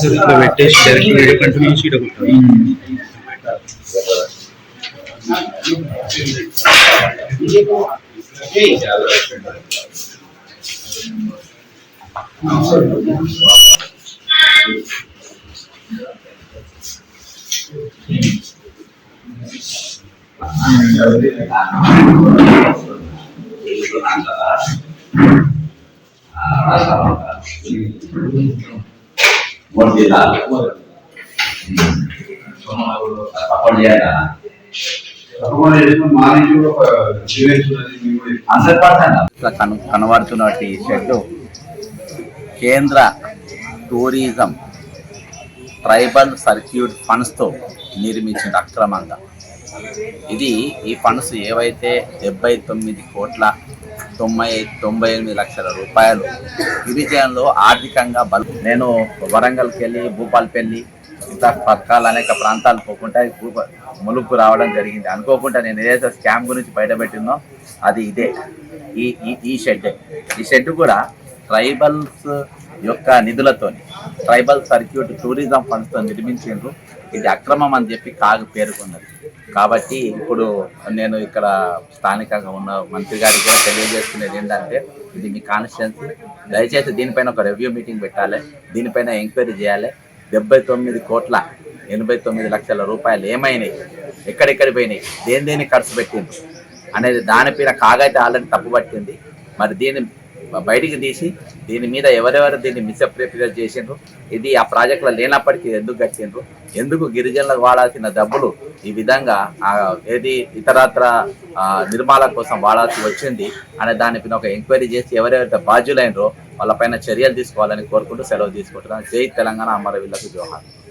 ఇట్లా పెట్టేసి direct video continue చేసి కనబడుతున్నటువంటి షెడ్ కేంద్ర టూరిజం ట్రైబల్ సర్క్యూట్ ఫండ్స్తో నిర్మించిన అక్రమంగా. ఈ ఫండ్స్ ఏవైతే 79,98 రూపాయలు గిరిజనులు ఆర్థికంగా నేను వరంగల్కి వెళ్ళి భూపాలపల్లి ఇంకా పథకాలు అనేక ప్రాంతాలు పోకుండా ములుగు రావడం జరిగింది. అనుకోకుండా నేను ఏదైతే స్కామ్ గురించి బయటపెట్టిందో అది ఇదే ఈ షెడ్ కూడా ట్రైబల్స్ యొక్క నిధులతో ట్రైబల్ సర్క్యూట్ టూరిజం ఫండ్స్తో నిర్మించారు. ఇది అక్రమం అని చెప్పి పేర్కొన్నది. కాబట్టి ఇప్పుడు నేను ఇక్కడ స్థానికంగా ఉన్న మంత్రి గారికి కూడా తెలియజేసుకునేది ఏంటంటే, ఇది మీ కాన్స్టిట్యున్సీ, దయచేసి దీనిపైన ఒక రివ్యూ మీటింగ్ పెట్టాలి, దీనిపైన ఎంక్వైరీ చేయాలి. 79,89,00,000 రూపాయలు ఏమైనాయి, ఎక్కడెక్కడి పోయినాయి, దేని ఖర్చు పెట్టింది అనేది దానిపైన కాగైతే ఆల్రెడీ తప్పు పట్టింది. మరి దీన్ని బయటికి తీసి దీని మీద ఎవరెవరు దీన్ని మిస్అప్రిపేర్ చేసిండ్రు, ఇది ఆ ప్రాజెక్టులో లేనప్పటికీ ఎందుకు కట్టిండ్రు, ఎందుకు గిరిజనులకు వాడాల్సిన డబ్బులు ఈ విధంగా ఇతరత్ర నిర్మాణాల కోసం వాడాల్సి వచ్చింది అనే దానిపైన ఒక ఎంక్వైరీ చేసి ఎవరెవరైతే బాధ్యులైనరో వాళ్ళపైన చర్యలు తీసుకోవాలని కోరుకుంటూ సెలవు తీసుకుంటున్నాను. జై తెలంగాణ, అమరవీరులకు జోహార్.